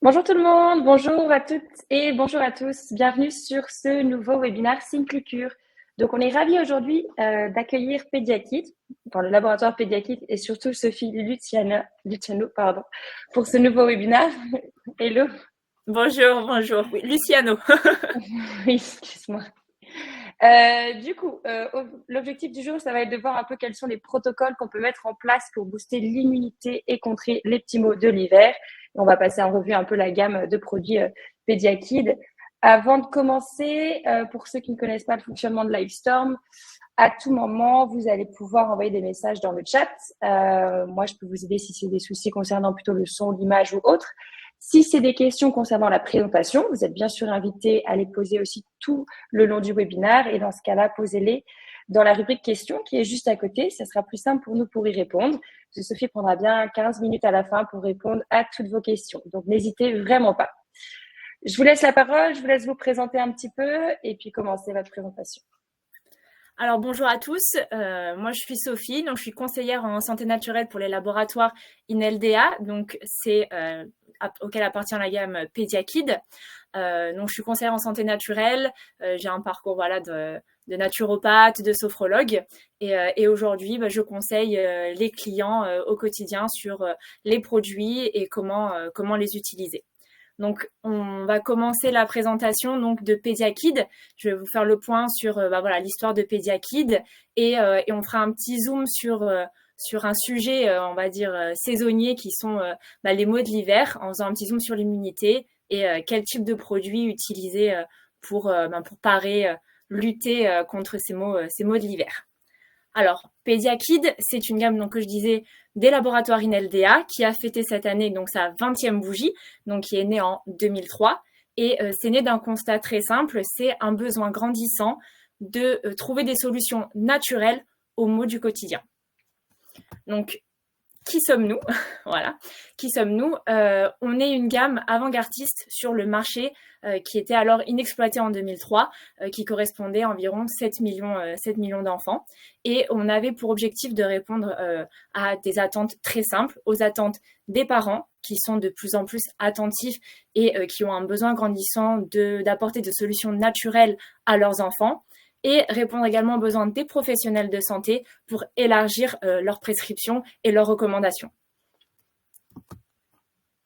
Bonjour tout le monde, bonjour à toutes et bonjour à tous. Bienvenue sur ce nouveau webinaire Synclucure. Donc, on est ravis aujourd'hui d'accueillir Pediakid, dans le laboratoire Pediakid et surtout Sophie Luciano, pour ce nouveau webinaire. Hello. Bonjour. Oui, Luciano. Oui, excuse-moi. L'objectif du jour, ça va être de voir un peu quels sont les protocoles qu'on peut mettre en place pour booster l'immunité et contrer les petits maux de l'hiver. On va passer en revue un peu la gamme de produits Pediakid. Avant de commencer, pour ceux qui ne connaissent pas le fonctionnement de Livestorm, à tout moment, vous allez pouvoir envoyer des messages dans le chat. Moi, je peux vous aider si c'est des soucis concernant plutôt le son, l'image ou autre. Si c'est des questions concernant la présentation, vous êtes bien sûr invité à les poser aussi tout le long du webinaire. Et dans ce cas-là, posez-les dans la rubrique questions qui est juste à côté. Ça sera plus simple pour nous pour y répondre. Sophie prendra bien 15 minutes à la fin pour répondre à toutes vos questions. Donc, n'hésitez vraiment pas. Je vous laisse la parole, je vous laisse vous présenter un petit peu et puis commencer votre présentation. Alors bonjour à tous, moi je suis Sophie, donc je suis conseillère en santé naturelle pour les laboratoires INLDA, donc c'est auquel appartient la gamme Pediakid. Donc je suis conseillère en santé naturelle, j'ai un parcours de naturopathe, de sophrologue et aujourd'hui je conseille les clients au quotidien sur les produits et comment les utiliser. Donc, on va commencer la présentation donc de Pediakid. Je vais vous faire le point sur l'histoire de Pediakid et on fera un petit zoom sur un sujet, on va dire, saisonnier qui sont les maux de l'hiver, en faisant un petit zoom sur l'immunité et quel type de produits utiliser pour parer, lutter contre ces maux de l'hiver. Alors, Pediakid, c'est une gamme, donc, que je disais, des laboratoires INLDA qui a fêté cette année donc sa 20e bougie, donc qui est née en 2003. Et c'est né d'un constat très simple, c'est un besoin grandissant de trouver des solutions naturelles aux maux du quotidien. Donc, qui sommes-nous? Voilà. Qui sommes-nous? On est une gamme avant-gardiste sur le marché qui était alors inexploité en 2003, qui correspondait à environ 7 millions d'enfants. Et on avait pour objectif de répondre à des attentes très simples, aux attentes des parents qui sont de plus en plus attentifs et qui ont un besoin grandissant d'apporter des solutions naturelles à leurs enfants, et répondre également aux besoins des professionnels de santé pour élargir leurs prescriptions et leurs recommandations.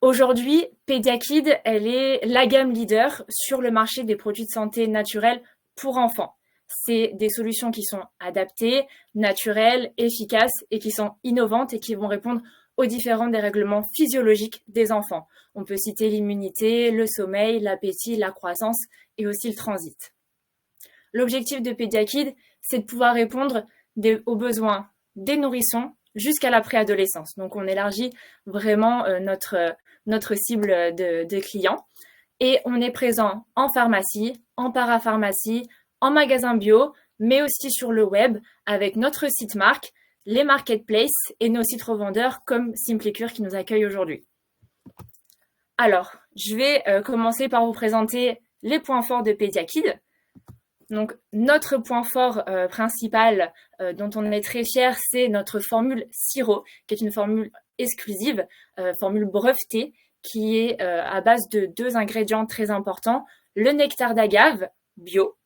Aujourd'hui, Pediakid, elle est la gamme leader sur le marché des produits de santé naturels pour enfants. C'est des solutions qui sont adaptées, naturelles, efficaces et qui sont innovantes et qui vont répondre aux différents dérèglements physiologiques des enfants. On peut citer l'immunité, le sommeil, l'appétit, la croissance et aussi le transit. L'objectif de Pediakid, c'est de pouvoir répondre aux besoins des nourrissons jusqu'à la préadolescence. Donc, on élargit vraiment notre cible de clients. Et on est présent en pharmacie, en parapharmacie, en magasin bio, mais aussi sur le web avec notre site marque, les marketplaces et nos sites revendeurs comme Simplicure qui nous accueille aujourd'hui. Alors, je vais commencer par vous présenter les points forts de Pediakid. Donc, notre point fort principal dont on est très fier, c'est notre formule sirop, qui est une formule exclusive, formule brevetée, qui est à base de 2 ingrédients très importants. Le nectar d'agave, bio,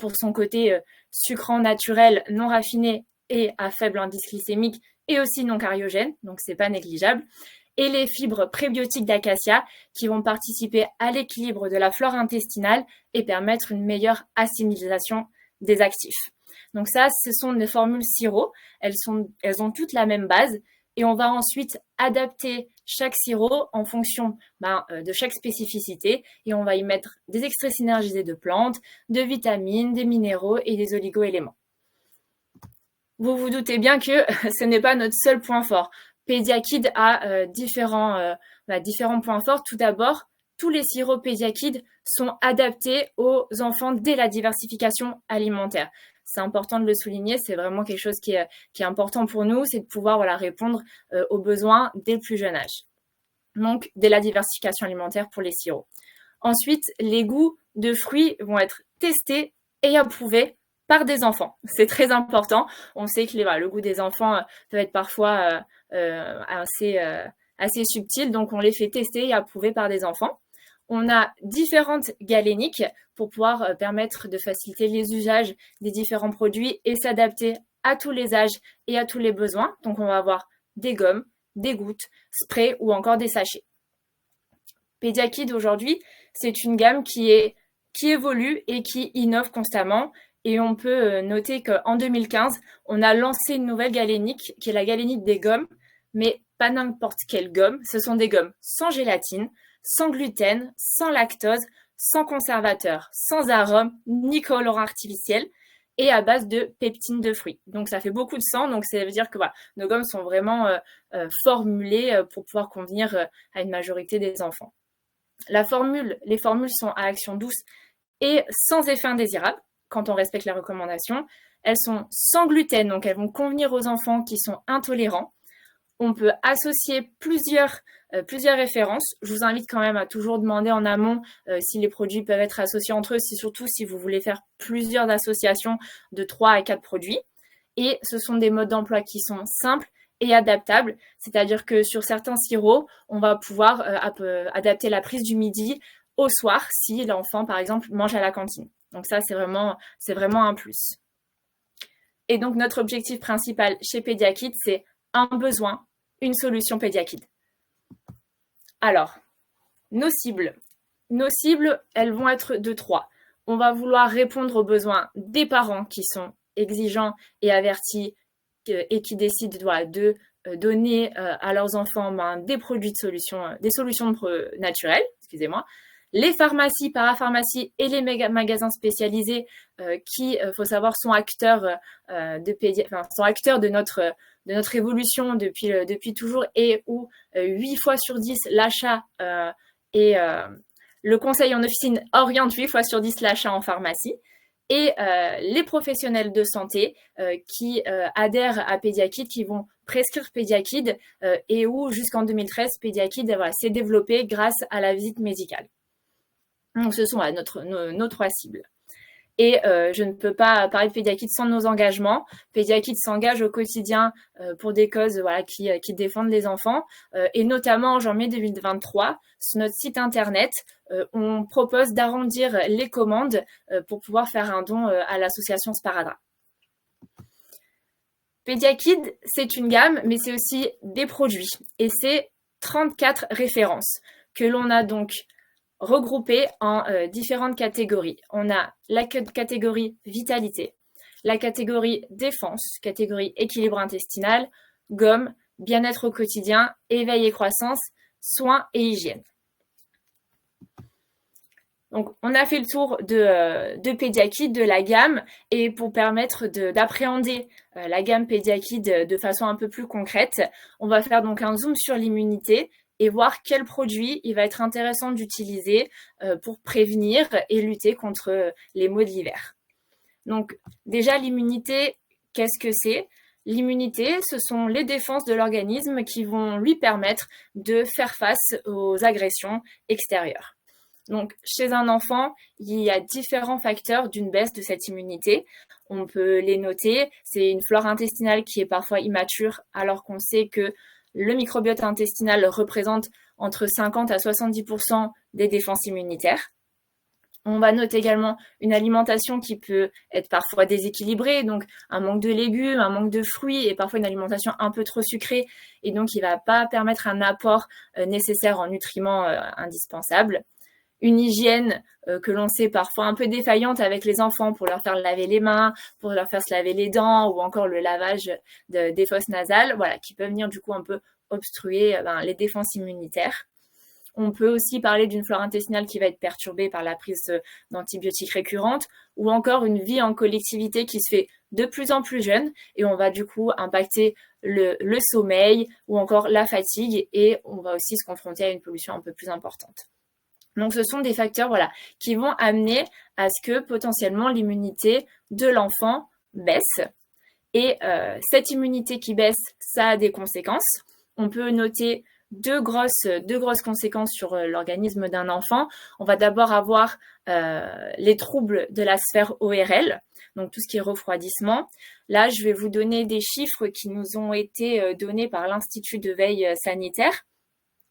pour son côté sucrant naturel, non raffiné et à faible indice glycémique, et aussi non cariogène, donc c'est pas négligeable. Et les fibres prébiotiques d'acacia qui vont participer à l'équilibre de la flore intestinale et permettre une meilleure assimilation des actifs. Donc ça, ce sont des formules sirop. Elles ont toutes la même base et on va ensuite adapter chaque sirop en fonction de chaque spécificité et on va y mettre des extraits synergisés de plantes, de vitamines, des minéraux et des oligo-éléments. Vous vous doutez bien que ce n'est pas notre seul point fort. Pediakid a différents points forts. Tout d'abord, tous les sirops Pediakid sont adaptés aux enfants dès la diversification alimentaire. C'est important de le souligner, c'est vraiment quelque chose qui est important pour nous, c'est de pouvoir répondre aux besoins dès le plus jeune âge. Donc, dès la diversification alimentaire pour les sirops. Ensuite, les goûts de fruits vont être testés et approuvés par des enfants. C'est très important. On sait que le goût des enfants peut être parfois assez subtils, donc on les fait tester et approuver par des enfants. On a différentes galéniques pour pouvoir permettre de faciliter les usages des différents produits et s'adapter à tous les âges et à tous les besoins. Donc on va avoir des gommes, des gouttes, sprays ou encore des sachets. Pediakid aujourd'hui, c'est une gamme qui évolue et qui innove constamment. Et on peut noter qu'en 2015, on a lancé une nouvelle galénique qui est la galénique des gommes, mais pas n'importe quelle gomme. Ce sont des gommes sans gélatine, sans gluten, sans lactose, sans conservateur, sans arôme, ni colorant artificiel et à base de peptine de fruits. Donc ça fait beaucoup de sang, donc ça veut dire que voilà, nos gommes sont vraiment formulées pour pouvoir convenir à une majorité des enfants. Les formules sont à action douce et sans effet indésirable quand on respecte les recommandations. Elles sont sans gluten, donc elles vont convenir aux enfants qui sont intolérants. On peut associer plusieurs références. Je vous invite quand même à toujours demander en amont si les produits peuvent être associés entre eux, surtout si vous voulez faire plusieurs associations de 3 à 4 produits. Et ce sont des modes d'emploi qui sont simples et adaptables, c'est-à-dire que sur certains sirops, on va pouvoir adapter la prise du midi au soir si l'enfant, par exemple, mange à la cantine. Donc ça, c'est vraiment un plus. Et donc, notre objectif principal chez Pediakid, c'est un besoin, une solution Pediakid. Alors, nos cibles, elles vont être de 3. On va vouloir répondre aux besoins des parents qui sont exigeants et avertis et qui décident de donner à leurs enfants des produits des solutions naturelles, les pharmacies, parapharmacies et les magasins spécialisés qui, faut savoir, sont acteurs de notre évolution depuis toujours et où 8 fois sur 10 l'achat le conseil en officine oriente 8 fois sur 10 l'achat en pharmacie. Et les professionnels de santé qui adhèrent à Pediakid, qui vont prescrire Pediakid et où jusqu'en 2013, Pediakid s'est développé grâce à la visite médicale. Donc ce sont nos 3 cibles. Et je ne peux pas parler de Pediakid sans nos engagements. Pediakid s'engage au quotidien pour des causes qui défendent les enfants. Et notamment en janvier 2023, sur notre site internet, on propose d'arrondir les commandes pour pouvoir faire un don à l'association Sparadrap. Pediakid, c'est une gamme, mais c'est aussi des produits. Et c'est 34 références que l'on a donc regroupées en différentes catégories. On a la catégorie vitalité, la catégorie défense, catégorie équilibre intestinal, gomme, bien-être au quotidien, éveil et croissance, soins et hygiène. Donc, on a fait le tour de Pediakid, de la gamme, et pour permettre d'appréhender la gamme Pediakid de façon un peu plus concrète, on va faire donc un zoom sur l'immunité et voir quel produit il va être intéressant d'utiliser pour prévenir et lutter contre les maux de l'hiver. Donc, déjà, l'immunité, qu'est-ce que c'est ? L'immunité, ce sont les défenses de l'organisme qui vont lui permettre de faire face aux agressions extérieures. Donc, chez un enfant, il y a différents facteurs d'une baisse de cette immunité. On peut les noter. C'est une flore intestinale qui est parfois immature, alors qu'on sait que le microbiote intestinal représente entre 50 à 70% des défenses immunitaires. On va noter également une alimentation qui peut être parfois déséquilibrée, donc un manque de légumes, un manque de fruits et parfois une alimentation un peu trop sucrée et donc qui ne va pas permettre un apport nécessaire en nutriments indispensables. Une hygiène que l'on sait parfois un peu défaillante avec les enfants pour leur faire laver les mains, pour leur faire se laver les dents ou encore le lavage des fosses nasales, qui peut venir du coup un peu obstruer les défenses immunitaires. On peut aussi parler d'une flore intestinale qui va être perturbée par la prise d'antibiotiques récurrentes ou encore une vie en collectivité qui se fait de plus en plus jeune et on va du coup impacter le sommeil ou encore la fatigue et on va aussi se confronter à une pollution un peu plus importante. Donc, ce sont des facteurs qui vont amener à ce que potentiellement l'immunité de l'enfant baisse. Et cette immunité qui baisse, ça a des conséquences. On peut noter deux grosses conséquences sur l'organisme d'un enfant. On va d'abord avoir les troubles de la sphère ORL, donc tout ce qui est refroidissement. Là, je vais vous donner des chiffres qui nous ont été donnés par l'Institut de veille sanitaire.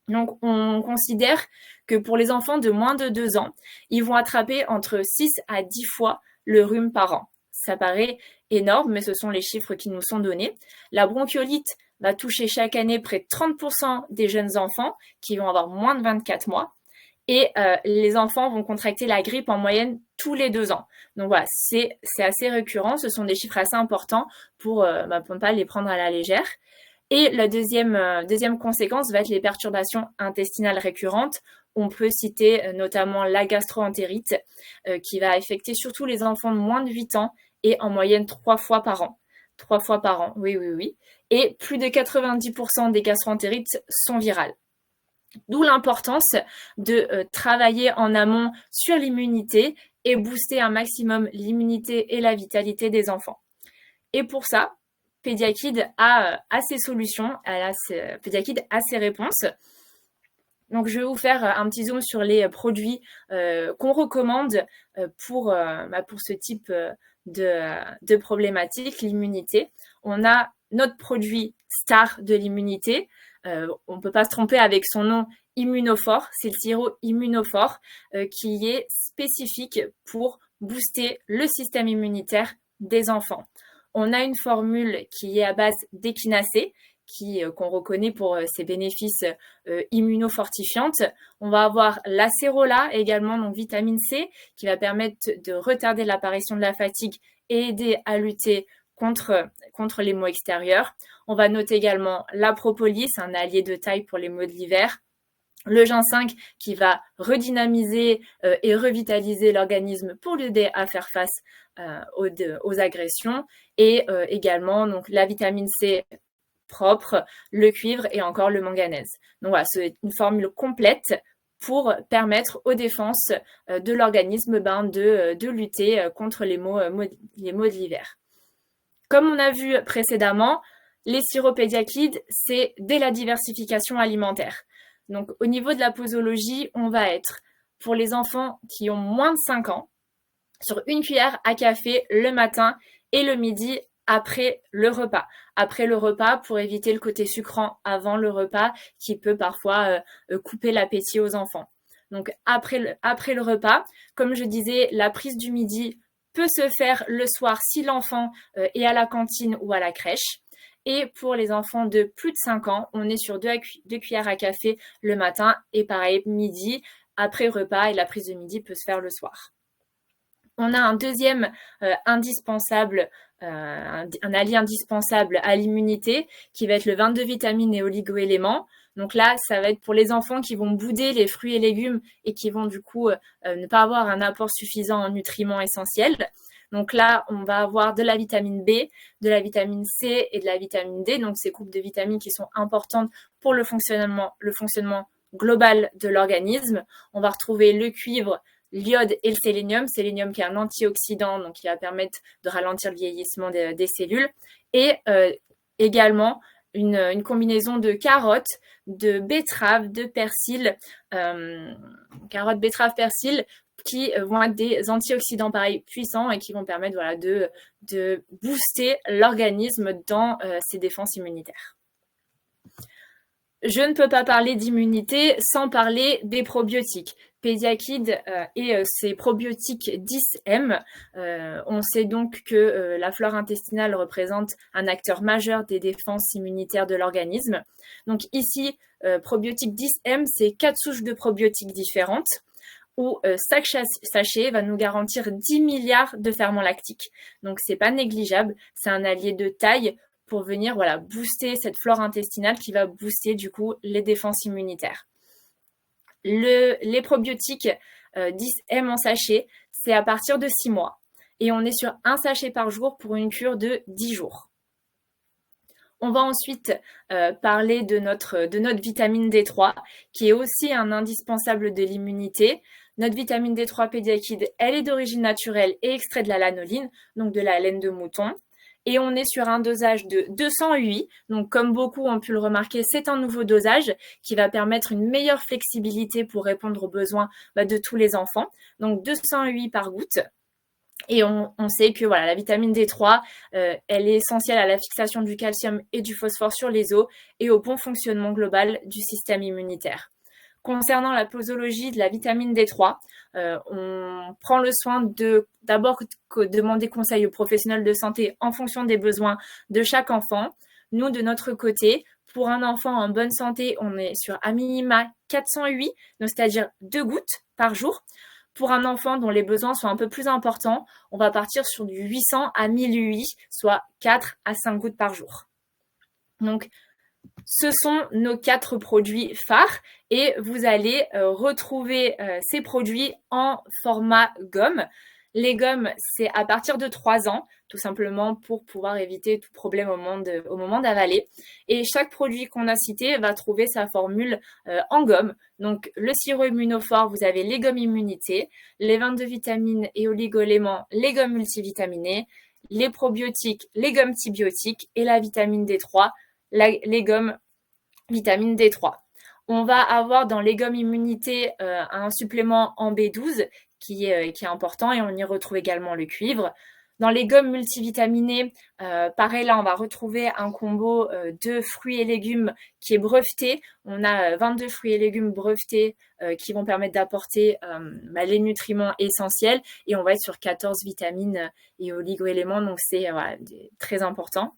Donc, on considère que pour les enfants de moins de 2 ans, ils vont attraper entre 6 à 10 fois le rhume par an. Ça paraît énorme, mais ce sont les chiffres qui nous sont donnés. La bronchiolite va toucher chaque année près de 30% des jeunes enfants qui vont avoir moins de 24 mois. Et les enfants vont contracter la grippe en moyenne tous les 2 ans. Donc voilà, c'est assez récurrent. Ce sont des chiffres assez importants pour ne pas les prendre à la légère. Et la deuxième conséquence va être les perturbations intestinales récurrentes. On peut citer notamment la gastroentérite qui va affecter surtout les enfants de moins de 8 ans et en moyenne 3 fois par an. 3 fois par an, oui, oui, oui. Et plus de 90% des gastroentérites sont virales. D'où l'importance de travailler en amont sur l'immunité et booster un maximum l'immunité et la vitalité des enfants. Et pour ça, Pediakid a ses solutions, Pediakid a ses réponses. Donc, je vais vous faire un petit zoom sur les produits qu'on recommande pour ce type de problématique, l'immunité. On a notre produit star de l'immunité. On ne peut pas se tromper avec son nom Immunophore. C'est le sirop Immunophore qui est spécifique pour booster le système immunitaire des enfants. On a une formule qui est à base d'échinacée, qu'on reconnaît pour ses bénéfices immunofortifiantes. On va avoir l'acérola également, donc vitamine C, qui va permettre de retarder l'apparition de la fatigue et aider à lutter contre les maux extérieurs. On va noter également la propolis, un allié de taille pour les maux de l'hiver. Le ginseng qui va redynamiser et revitaliser l'organisme pour l'aider à faire face aux agressions. Et également donc, la vitamine C propre, le cuivre et encore le manganèse. Donc voilà, c'est une formule complète pour permettre aux défenses de l'organisme de lutter contre les maux de l'hiver. Comme on a vu précédemment, les sirops Pediakid, c'est dès la diversification alimentaire. Donc au niveau de la posologie, on va être pour les enfants qui ont moins de 5 ans, sur une cuillère à café le matin et le midi après le repas. Après le repas, pour éviter le côté sucrant avant le repas qui peut parfois couper l'appétit aux enfants. Donc après le repas, comme je disais, la prise du midi peut se faire le soir si l'enfant est à la cantine ou à la crèche. Et pour les enfants de plus de 5 ans, on est sur 2 cuillères à café le matin et pareil midi après repas et la prise de midi peut se faire le soir. On a un deuxième indispensable, un allié indispensable à l'immunité qui va être le 22 vitamines et oligo-éléments. Donc là, ça va être pour les enfants qui vont bouder les fruits et légumes et qui vont du coup ne pas avoir un apport suffisant en nutriments essentiels. Donc là, on va avoir de la vitamine B, de la vitamine C et de la vitamine D. Donc ces groupes de vitamines qui sont importantes pour le fonctionnement global de l'organisme. On va retrouver le cuivre, l'iode et le sélénium qui est un antioxydant, donc qui va permettre de ralentir le vieillissement des cellules, et également une combinaison de carottes, de betteraves, de persil, carottes, betteraves, persil, qui vont être des antioxydants pareil puissants et qui vont permettre de booster l'organisme dans ses défenses immunitaires. Je ne peux pas parler d'immunité sans parler des probiotiques. Pediakid et ses probiotiques 10M. On sait donc que la flore intestinale représente un acteur majeur des défenses immunitaires de l'organisme. Donc ici, probiotique 10M, c'est 4 souches de probiotiques différentes où chaque sachet va nous garantir 10 milliards de ferments lactiques. Donc c'est pas négligeable, c'est un allié de taille pour venir booster cette flore intestinale qui va booster du coup les défenses immunitaires. Les probiotiques 10M en sachet, c'est à partir de 6 mois. Et on est sur un sachet par jour pour une cure de 10 jours. On va ensuite parler de notre vitamine D3, qui est aussi un indispensable de l'immunité. Notre vitamine D3 Pediakid, elle est d'origine naturelle et extrait de la lanoline, donc de la laine de mouton. Et on est sur un dosage de 200 UI. Donc, comme beaucoup ont pu le remarquer, c'est un nouveau dosage qui va permettre une meilleure flexibilité pour répondre aux besoins de tous les enfants. Donc, 200 UI par goutte. Et on sait que voilà, la vitamine D3, elle est essentielle à la fixation du calcium et du phosphore sur les os et au bon fonctionnement global du système immunitaire. Concernant la posologie de la vitamine D3, on prend le soin de d'abord demander conseil aux professionnels de santé en fonction des besoins de chaque enfant. Nous, de notre côté, pour un enfant en bonne santé, on est sur à minima 408, donc c'est-à-dire 2 gouttes par jour. Pour un enfant dont les besoins sont un peu plus importants, on va partir sur du 800 à 1008, soit 4 à 5 gouttes par jour. Donc, ce sont nos 4 produits phares et vous allez retrouver ces produits en format gomme. Les gommes, c'est à partir de 3 ans, tout simplement pour pouvoir éviter tout problème au moment d'avaler. Et chaque produit qu'on a cité va trouver sa formule en gomme. Donc, le sirop immunophore, vous avez les gommes immunité, les 22 vitamines et oligo-éléments, les gommes multivitaminées, les probiotiques, les gommes tibiotiques et la vitamine D3, les gommes vitamine D3. On va avoir dans les gommes immunité un supplément en B12 qui est important et on y retrouve également le cuivre. Dans les gommes multivitaminées, pareil là, on va retrouver un combo de fruits et légumes qui est breveté. On a 22 fruits et légumes brevetés qui vont permettre d'apporter les nutriments essentiels et on va être sur 14 vitamines et oligo-éléments, donc c'est très important.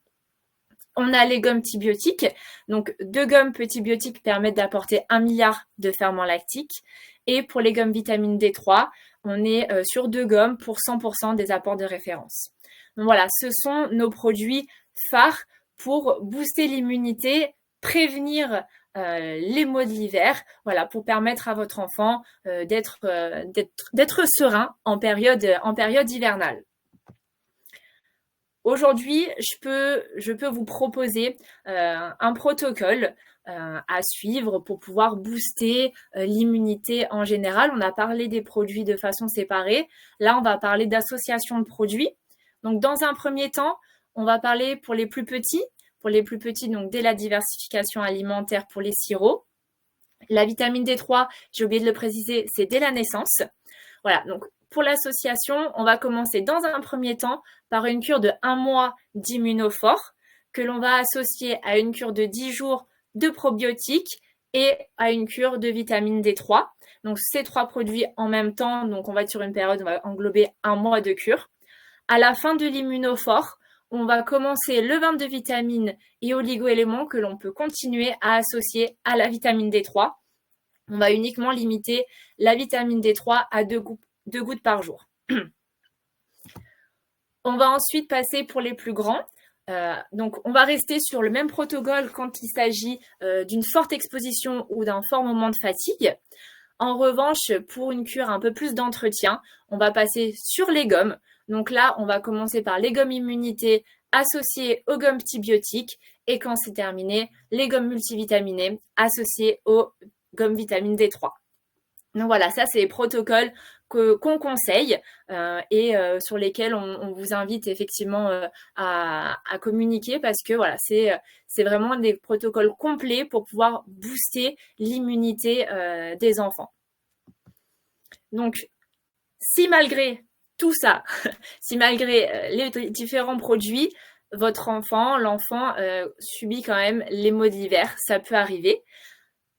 On a les gommes tibiotiques. Donc, 2 gommes petits biotiques permettent d'apporter 1 milliard de ferments lactiques. Et pour les gommes vitamine D3, on est sur 2 gommes pour 100% des apports de référence. Donc voilà, ce sont nos produits phares pour booster l'immunité, prévenir les maux de l'hiver, voilà, pour permettre à votre enfant d'être serein en période hivernale. Aujourd'hui, je peux vous proposer un protocole à suivre pour pouvoir booster l'immunité en général. On a parlé des produits de façon séparée. Là, on va parler d'association de produits. Donc, dans un premier temps, on va parler pour les plus petits. Pour les plus petits, donc dès la diversification alimentaire pour les sirops. La vitamine D3, j'ai oublié de le préciser, c'est dès la naissance. Voilà, donc pour l'association, on va commencer dans un premier temps par une cure de 1 mois d'immunophore que l'on va associer à une cure de 10 jours de probiotiques et à une cure de vitamine D3. Donc ces 3 produits en même temps, donc on va être sur une période, on va englober 1 mois de cure. À la fin de l'immunophore, on va commencer le 22 vitamines et oligo-éléments que l'on peut continuer à associer à la vitamine D3. On va uniquement limiter la vitamine D3 à 2 gouttes par jour. On va ensuite passer pour les plus grands. Donc, on va rester sur le même protocole quand il s'agit d'une forte exposition ou d'un fort moment de fatigue. En revanche, pour une cure un peu plus d'entretien, on va passer sur les gommes. Donc là, on va commencer par les gommes immunité associées aux gommes tibiotiques et quand c'est terminé, les gommes multivitaminées associées aux gommes vitamine D3. Donc voilà, ça c'est les protocoles qu'on conseille et sur lesquels on vous invite effectivement à communiquer parce que voilà, c'est vraiment des protocoles complets pour pouvoir booster l'immunité des enfants. Donc, si malgré tout ça, si malgré les différents produits, l'enfant subit quand même les maux d'hiver, ça peut arriver.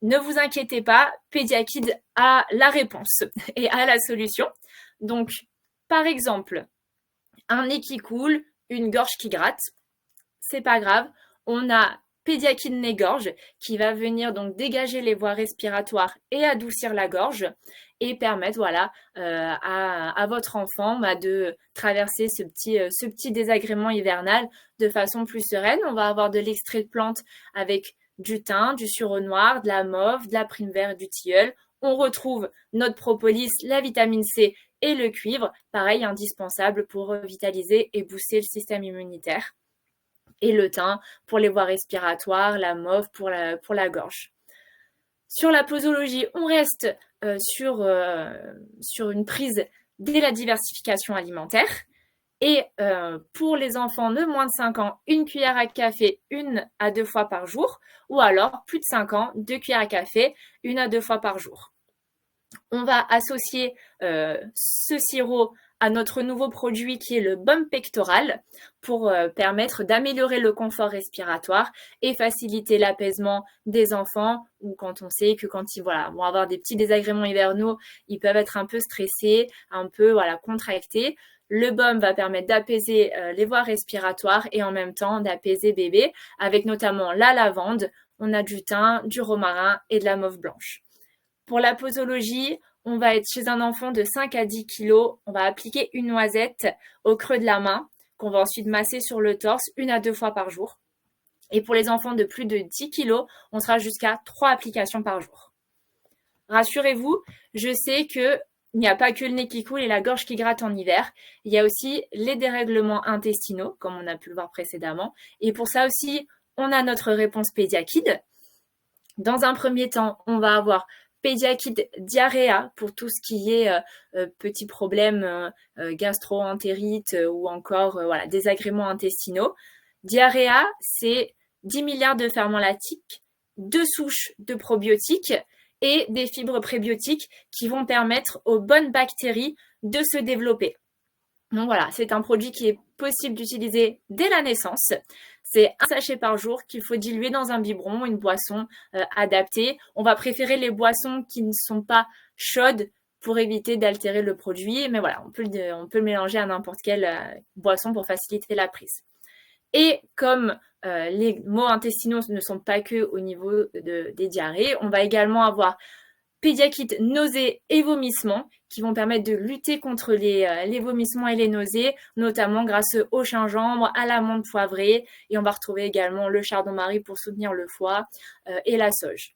Ne vous inquiétez pas, Pediakid a la réponse et a la solution. Donc, par exemple, un nez qui coule, une gorge qui gratte, c'est pas grave. On a Pediakid nez-gorge qui va venir donc dégager les voies respiratoires et adoucir la gorge et permettre voilà à votre enfant de traverser ce petit désagrément hivernal de façon plus sereine. On va avoir de l'extrait de plante avec du thym, du sureau noir, de la mauve, de la prime verte, du tilleul. On retrouve notre propolis, la vitamine C et le cuivre, pareil, indispensable pour revitaliser et booster le système immunitaire. Et le thym pour les voies respiratoires, la mauve pour la gorge. Sur la posologie, on reste sur une prise dès la diversification alimentaire. Et pour les enfants de moins de 5 ans, 1 cuillère à café 1 à 2 fois par jour, ou alors plus de 5 ans, 2 cuillères à café 1 à 2 fois par jour. On va associer ce sirop à notre nouveau produit qui est le baume pectoral pour permettre d'améliorer le confort respiratoire et faciliter l'apaisement des enfants, ou quand on sait que quand ils vont avoir des petits désagréments hivernaux, ils peuvent être un peu stressés, un peu contractés. Le baume va permettre d'apaiser les voies respiratoires et en même temps d'apaiser bébé, avec notamment la lavande. On a du thym, du romarin et de la mauve blanche. Pour la posologie, on va être chez un enfant de 5 à 10 kg. On va appliquer une noisette au creux de la main, qu'on va ensuite masser sur le torse 1 à 2 fois par jour. Et pour les enfants de plus de 10 kg, on sera jusqu'à 3 applications par jour. Rassurez-vous, je sais qu'il n'y a pas que le nez qui coule et la gorge qui gratte en hiver. Il y a aussi les dérèglements intestinaux, comme on a pu le voir précédemment. Et pour ça aussi, on a notre réponse Pédiakid. Dans un premier temps, on va avoir Pédiakid diarrhéa pour tout ce qui est petits problèmes gastro-entérite ou encore désagréments intestinaux. Diarrhéa, c'est 10 milliards de ferments lactiques, 2 souches de probiotiques et des fibres prébiotiques qui vont permettre aux bonnes bactéries de se développer. Donc voilà, c'est un produit qui est possible d'utiliser dès la naissance. C'est un sachet par jour qu'il faut diluer dans un biberon, une boisson adaptée. On va préférer les boissons qui ne sont pas chaudes pour éviter d'altérer le produit. Mais voilà, on peut le mélanger à n'importe quelle boisson pour faciliter la prise. Et comme les maux intestinaux ne sont pas que au niveau des diarrhées, on va également avoir Pédiakid nausées et vomissements qui vont permettre de lutter contre les vomissements et les nausées, notamment grâce au gingembre, à l'amande poivrée. Et on va retrouver également le chardon-marie pour soutenir le foie et la sauge.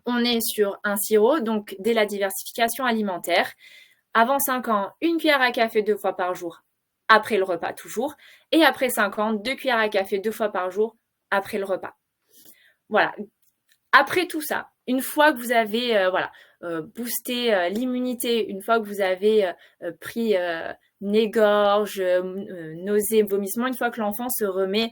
On est sur un sirop, donc dès la diversification alimentaire. Avant 5 ans, 1 cuillère à café 2 fois par jour, après le repas toujours. Et après 5 ans, 2 cuillères à café 2 fois par jour, après le repas. Voilà. Après tout ça, une fois que vous avez boosté l'immunité, une fois que vous avez pris nez-gorge, nausées, vomissements, une fois que l'enfant se remet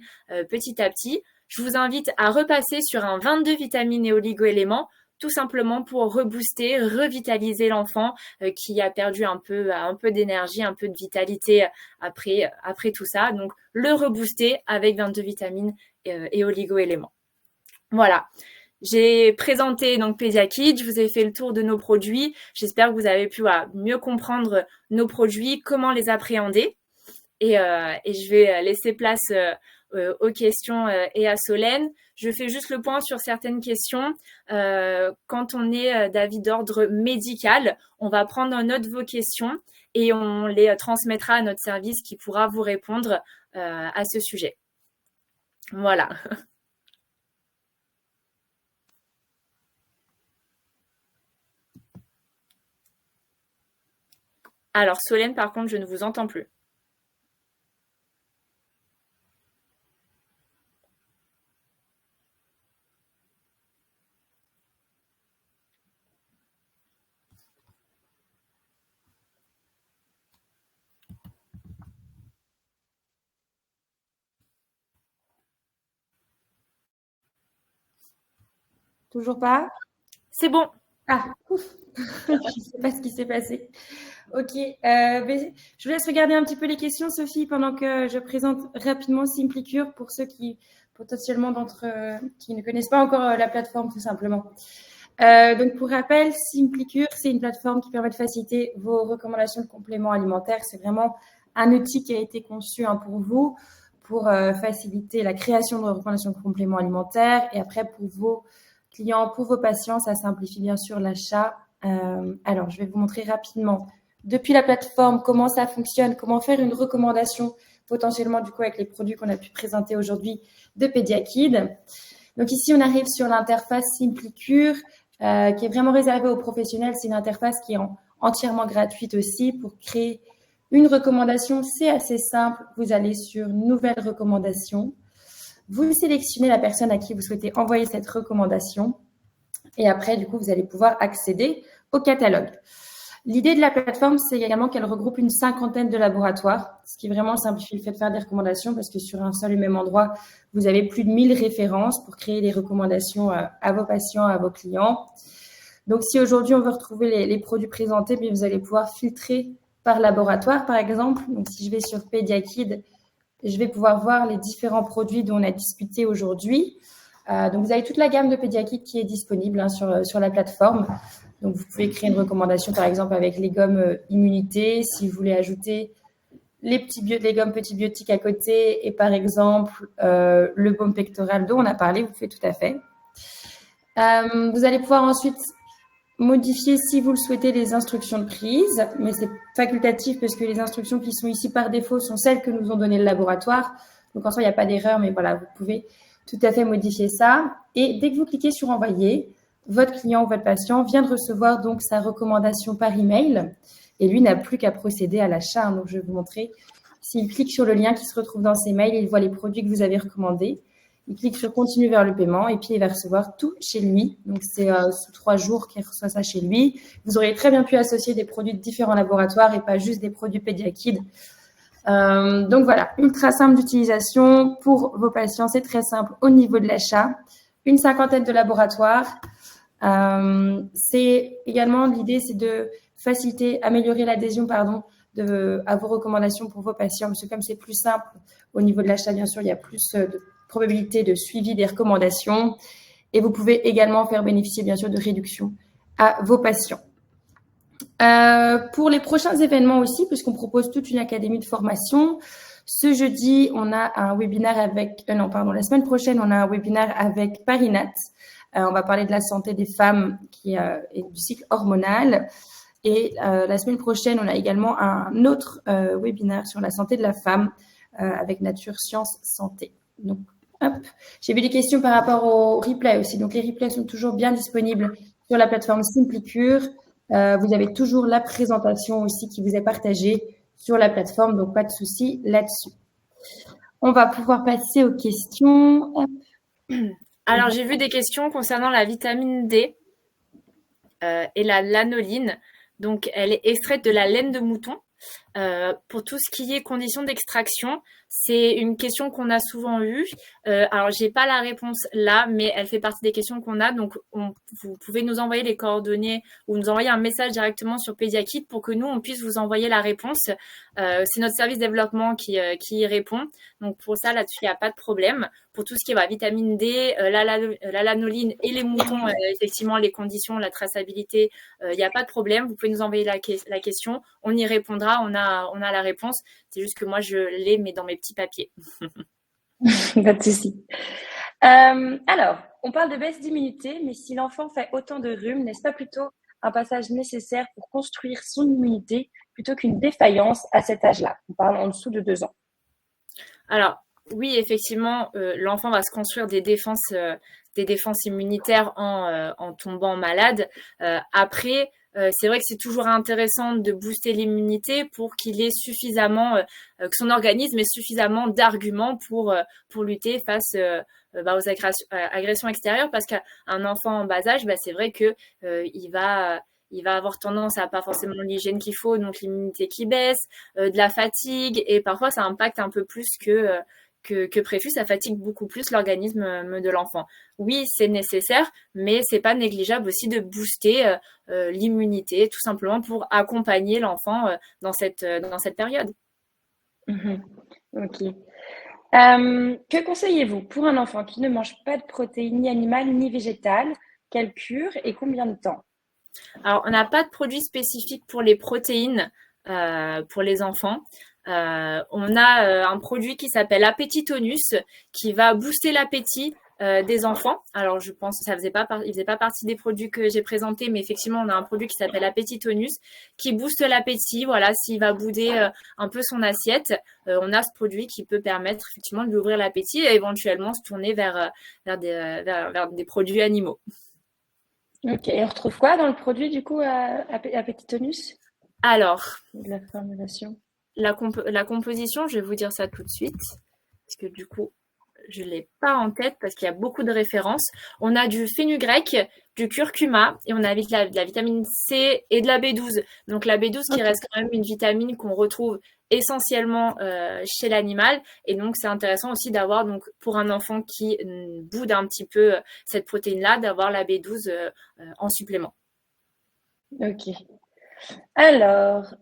petit à petit, je vous invite à repasser sur un 22 vitamines et oligo-éléments, tout simplement pour rebooster, revitaliser l'enfant qui a perdu un peu d'énergie, un peu de vitalité après tout ça. Donc, le rebooster avec 22 vitamines et oligo-éléments. Voilà. J'ai présenté donc Pédiakid, je vous ai fait le tour de nos produits. J'espère que vous avez pu mieux comprendre nos produits, comment les appréhender. Et je vais laisser place aux questions et à Solène. Je fais juste le point sur certaines questions. Quand on est d'avis d'ordre médical, on va prendre en note vos questions et on les transmettra à notre service qui pourra vous répondre à ce sujet. Voilà. Alors, Solène, par contre, je ne vous entends plus. Toujours pas? C'est bon. Ah, ouf. Je ne sais pas ce qui s'est passé. Ok, je vous laisse regarder un petit peu les questions, Sophie, pendant que je présente rapidement SimplyCure pour ceux qui, potentiellement d'entre qui ne connaissent pas encore la plateforme, tout simplement. Donc, pour rappel, SimplyCure, c'est une plateforme qui permet de faciliter vos recommandations de compléments alimentaires. C'est vraiment un outil qui a été conçu pour vous, pour faciliter la création de recommandations de compléments alimentaires. Et après, pour vos clients, pour vos patients, ça simplifie bien sûr l'achat. Alors, je vais vous montrer rapidement depuis la plateforme comment ça fonctionne, comment faire une recommandation potentiellement du coup avec les produits qu'on a pu présenter aujourd'hui de Pédiakid. Donc ici, on arrive sur l'interface SimplyCure qui est vraiment réservée aux professionnels. C'est une interface qui est entièrement gratuite aussi pour créer une recommandation. C'est assez simple. Vous allez sur Nouvelles recommandations. Vous sélectionnez la personne à qui vous souhaitez envoyer cette recommandation. Et après, du coup, vous allez pouvoir accéder au catalogue. L'idée de la plateforme, c'est également qu'elle regroupe une 50aine de laboratoires, ce qui vraiment simplifie le fait de faire des recommandations parce que sur un seul et même endroit, vous avez plus de 1000 références pour créer des recommandations à vos patients, à vos clients. Donc, si aujourd'hui, on veut retrouver les produits présentés, bien, vous allez pouvoir filtrer par laboratoire, par exemple. Donc, si je vais sur PediaKid, je vais pouvoir voir les différents produits dont on a discuté aujourd'hui. Donc, vous avez toute la gamme de PediaKid qui est disponible sur la plateforme. Donc, vous pouvez créer une recommandation, par exemple, avec les gommes immunité. Si vous voulez ajouter les gommes petits biotiques à côté et, par exemple, le baume pectoral dont on a parlé, vous pouvez tout à fait. Vous allez pouvoir ensuite modifier, si vous le souhaitez, les instructions de prise, mais c'est facultatif parce que les instructions qui sont ici par défaut sont celles que nous ont données le laboratoire. Donc, en soi, il n'y a pas d'erreur, mais voilà, vous pouvez tout à fait modifier ça. Et dès que vous cliquez sur envoyer, votre client ou votre patient vient de recevoir donc sa recommandation par email et lui n'a plus qu'à procéder à l'achat. Donc, je vais vous montrer. S'il clique sur le lien qui se retrouve dans ses mails, il voit les produits que vous avez recommandés. Il clique sur continue vers le paiement et puis il va recevoir tout chez lui. Donc, c'est sous 3 jours qu'il reçoit ça chez lui. Vous auriez très bien pu associer des produits de différents laboratoires et pas juste des produits PediaKid. Donc, voilà, ultra simple d'utilisation pour vos patients. C'est très simple au niveau de l'achat. Une 50aine de laboratoires. C'est également, l'idée, c'est de faciliter, améliorer l'adhésion, à vos recommandations pour vos patients. Parce que comme c'est plus simple au niveau de l'achat, bien sûr, il y a plus de probabilité de suivi des recommandations et vous pouvez également faire bénéficier bien sûr de réductions à vos patients. Pour les prochains événements aussi, puisqu'on propose toute une académie de formation, ce jeudi, on a un webinaire la semaine prochaine, on a un webinaire avec Parinat. On va parler de la santé des femmes et du cycle hormonal. Et la semaine prochaine, on a également un autre webinaire sur la santé de la femme avec Nature Sciences Santé. Donc, hop. J'ai vu des questions par rapport au replay aussi. Donc, les replays sont toujours bien disponibles sur la plateforme Simplicure. Vous avez toujours la présentation aussi qui vous est partagée sur la plateforme. Donc, pas de souci là-dessus. On va pouvoir passer aux questions. Hop. Alors, j'ai vu des questions concernant la vitamine D et la lanoline. Donc, elle est extraite de la laine de mouton. Pour tout ce qui est conditions d'extraction, c'est une question qu'on a souvent eue. Alors, j'ai pas la réponse là, mais elle fait partie des questions qu'on a. Donc, vous pouvez nous envoyer les coordonnées ou nous envoyer un message directement sur PediaKid pour que nous, on puisse vous envoyer la réponse. C'est notre service développement qui y répond. Donc, pour ça, là-dessus, il n'y a pas de problème. Pour tout ce qui est vitamine D, la lanoline et les moutons, effectivement, les conditions, la traçabilité, il n'y a pas de problème. Vous pouvez nous envoyer la question. On y répondra. On a la réponse. C'est juste que moi, je l'ai, mais dans mes petits papiers. Pas de souci. Alors, on parle de baisse d'immunité, mais si l'enfant fait autant de rhume, n'est-ce pas plutôt un passage nécessaire pour construire son immunité plutôt qu'une défaillance à cet âge-là? On parle en dessous de 2 ans. Alors, oui, effectivement, l'enfant va se construire des défenses immunitaires en tombant malade. Après, c'est vrai que c'est toujours intéressant de booster l'immunité pour qu'il ait suffisamment, que son organisme ait suffisamment d'arguments pour lutter face aux agressions extérieures, parce qu'un enfant en bas âge, c'est vrai que il va avoir tendance à pas forcément l'hygiène qu'il faut, donc l'immunité qui baisse, de la fatigue, et parfois ça impacte un peu plus que prévu, ça fatigue beaucoup plus l'organisme de l'enfant. Oui, c'est nécessaire, mais c'est pas négligeable aussi de booster l'immunité, tout simplement pour accompagner l'enfant dans cette période. Ok. Que conseillez-vous pour un enfant qui ne mange pas de protéines ni animales ni végétales? Quelle cure et combien de temps? Alors, on n'a pas de produit spécifique pour les protéines pour les enfants. On a un produit qui s'appelle Appetitonus qui va booster l'appétit des enfants. Alors, je pense que il faisait pas partie des produits que j'ai présentés, mais effectivement, on a un produit qui s'appelle Appetitonus qui booste l'appétit. Voilà, s'il va bouder un peu son assiette, on a ce produit qui peut permettre effectivement de lui ouvrir l'appétit et éventuellement se tourner vers des produits animaux. Ok, et on retrouve quoi dans le produit du coup à Petitonus? Alors, De la formulation. la composition, je vais vous dire ça tout de suite, parce que du coup, je ne l'ai pas en tête parce qu'il y a beaucoup de références. On a du fenugrec, du curcuma et on a de la vitamine C et de la B12. Donc la B12 qui reste quand même une vitamine qu'on retrouve essentiellement chez l'animal. Et donc c'est intéressant aussi d'avoir, donc pour un enfant qui boude un petit peu cette protéine-là, d'avoir la B12 en supplément. Ok. Alors,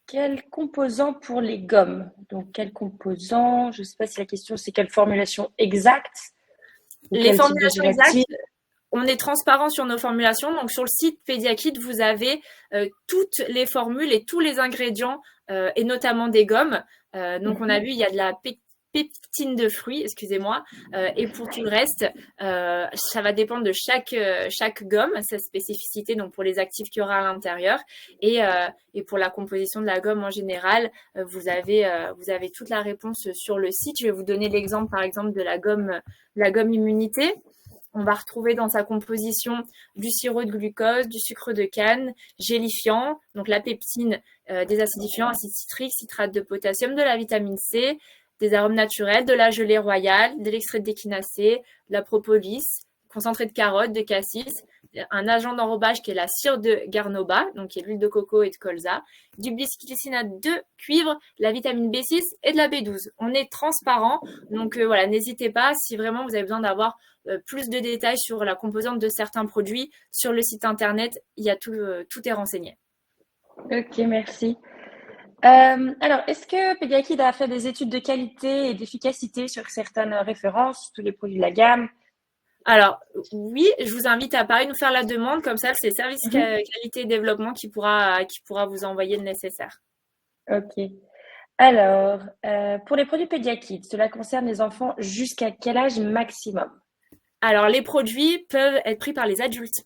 quels composants pour les gommes? Donc, quels composants? Je ne sais pas si la question c'est quelle formulation exacte ou Les quel type de formulations exactes, gélatine. on est transparent sur nos formulations. Donc, sur le site Pediakit, vous avez toutes les formules et tous les ingrédients, et notamment des gommes. Donc, on a vu, il y a de la pectine de fruits, excusez-moi. Et pour tout le reste, ça va dépendre de chaque gomme, sa spécificité, donc pour les actifs qu'il y aura à l'intérieur. Et pour la composition de la gomme en général, vous avez toute la réponse sur le site. Je vais vous donner l'exemple, par exemple, de la gomme immunité. On va retrouver dans sa composition du sirop de glucose, du sucre de canne, gélifiant, donc la peptine, des acidifiants, acide citrique, citrate de potassium, de la vitamine C, des arômes naturels, de la gelée royale, de l'extrait d'échinacée, de la propolis, concentré de carotte, de cassis, un agent d'enrobage qui est la cire de Garnoba, donc qui est l'huile de coco et de colza, du bisglycinate de cuivre, la vitamine B6 et de la B12. On est transparent, donc voilà, n'hésitez pas si vraiment vous avez besoin d'avoir plus de détails sur la composante de certains produits. Sur le site internet, il y a tout est renseigné. Ok, merci. Alors, est-ce que Pediakid a fait des études de qualité et d'efficacité sur certaines références, tous les produits de la gamme? Alors, oui, je vous invite à Paris nous faire la demande, comme ça, c'est Service Mhm. Qualité et Développement qui pourra vous envoyer le nécessaire. Ok. Alors, pour les produits Pediakid, cela concerne les enfants jusqu'à quel âge maximum? Alors, les produits peuvent être pris par les adultes.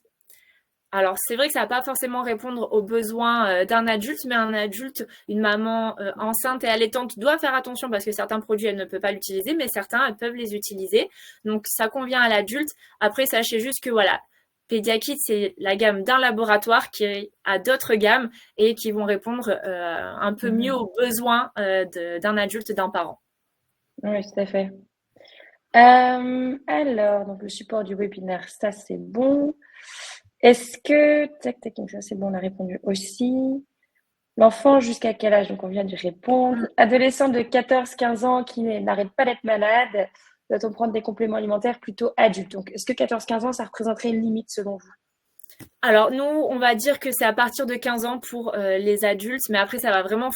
Alors, c'est vrai que ça va pas forcément répondre aux besoins d'un adulte, mais un adulte, une maman enceinte et allaitante doit faire attention parce que certains produits, elle ne peut pas l'utiliser, mais certains, elles peuvent les utiliser. Donc, ça convient à l'adulte. Après, sachez juste que voilà, Pediakit, c'est la gamme d'un laboratoire qui a d'autres gammes et qui vont répondre un peu mieux Mhm. aux besoins d'un adulte, d'un parent. Oui, tout à fait. Alors, donc le support du webinaire, ça c'est bon. Est-ce que, tac, tac, donc ça c'est bon, on a répondu aussi. L'enfant jusqu'à quel âge? Donc on vient de répondre. Adolescent de 14-15 ans qui n'arrête pas d'être malade, doit-on prendre des compléments alimentaires plutôt adultes? Donc est-ce que 14-15 ans, ça représenterait une limite selon vous? Alors nous, on va dire que c'est à partir de 15 ans pour les adultes, mais après ça va vraiment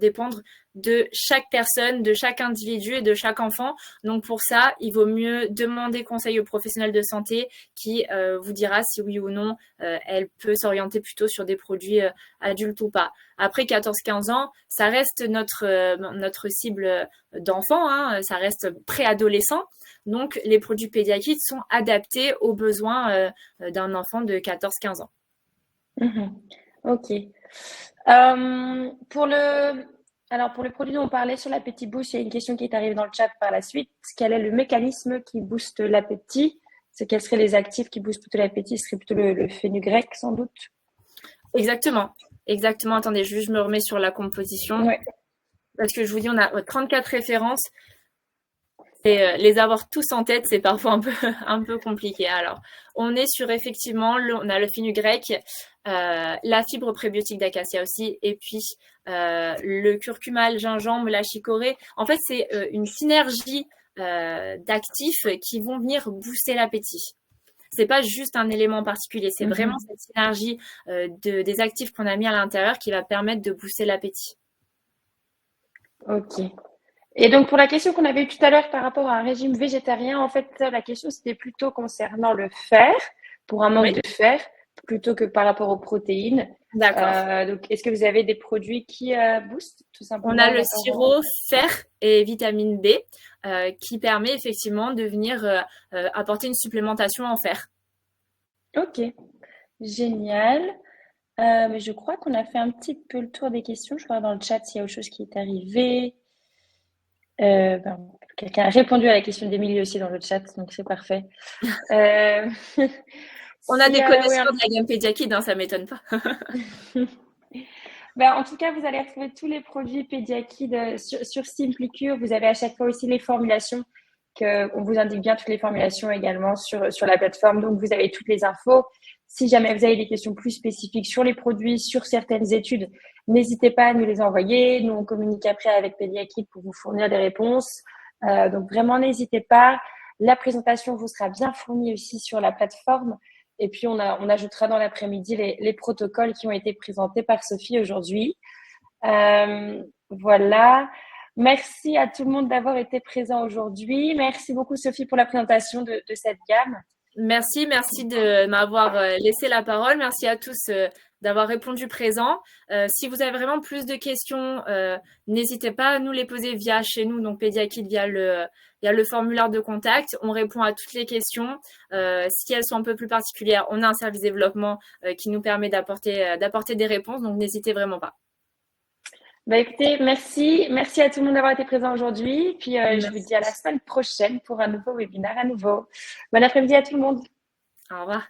dépendre de chaque personne, de chaque individu et de chaque enfant. Donc pour ça, il vaut mieux demander conseil au professionnel de santé qui vous dira si oui ou non elle peut s'orienter plutôt sur des produits adultes ou pas. Après 14-15 ans, ça reste notre cible d'enfant, hein, ça reste préadolescent. Donc les produits pédiatriques sont adaptés aux besoins d'un enfant de 14-15 ans. Mhm. Ok. Pour alors pour le produit dont on parlait sur l'appétit boost, il y a une question qui est arrivée dans le chat par la suite. Quel est le mécanisme qui booste l'appétit? Quels seraient les actifs qui boostent plutôt l'appétit? Ce serait plutôt le fenugrec sans doute. Exactement. Exactement. Attendez, je me remets sur la composition. Ouais. Parce que je vous dis, on a 34 références. Et les avoir tous en tête, c'est parfois un peu compliqué. Alors, on est sur effectivement, on a le fenugrec, la fibre prébiotique d'acacia aussi, et puis le curcuma, le gingembre, la chicorée. En fait, c'est une synergie d'actifs qui vont venir booster l'appétit. C'est pas juste un élément particulier, c'est vraiment Mhm. cette synergie des actifs qu'on a mis à l'intérieur qui va permettre de booster l'appétit. Ok. Et donc, pour la question qu'on avait eue tout à l'heure par rapport à un régime végétarien, en fait, la question, c'était plutôt concernant le fer, pour un manque Oui, de fer, plutôt que par rapport aux protéines. d'accord. Donc, est-ce que vous avez des produits qui boostent tout On a simplement le l'apport? sirop fer et vitamine B qui permet effectivement de venir apporter une supplémentation en fer. Ok, génial. Mais je crois qu'on a fait un petit peu le tour des questions. Je vois dans le chat s'il y a autre chose qui est arrivé. Quelqu'un a répondu à la question d'Emilie aussi dans le chat, donc c'est parfait. Euh, On a si, des oui, connaisseurs de la gamme pédiaquide, hein, ça m'étonne pas. ben, en tout cas, vous allez retrouver tous les produits Pediakid sur Simplicure. Vous avez à chaque fois aussi les formulations, on vous indique bien toutes les formulations également sur la plateforme. Donc, vous avez toutes les infos. Si jamais vous avez des questions plus spécifiques sur les produits, sur certaines études, n'hésitez pas à nous les envoyer. Nous, on communique après avec Pediakid pour vous fournir des réponses. Donc, vraiment, n'hésitez pas. La présentation vous sera bien fournie aussi sur la plateforme. Et puis, on ajoutera dans l'après-midi les protocoles qui ont été présentés par Sophie aujourd'hui. Voilà. Merci à tout le monde d'avoir été présent aujourd'hui. Merci beaucoup, Sophie, pour la présentation de cette gamme. Merci de m'avoir laissé la parole. Merci à tous d'avoir répondu présent. Si vous avez vraiment plus de questions, n'hésitez pas à nous les poser via chez nous, donc Pediakid via le formulaire de contact. On répond à toutes les questions. Si elles sont un peu plus particulières, on a un service développement qui nous permet d'apporter des réponses, donc n'hésitez vraiment pas. Bah écoutez, merci à tout le monde d'avoir été présent aujourd'hui. Puis je vous Merci. dis à la semaine prochaine pour un nouveau webinaire à nouveau. Bon après-midi à tout le monde. Au revoir.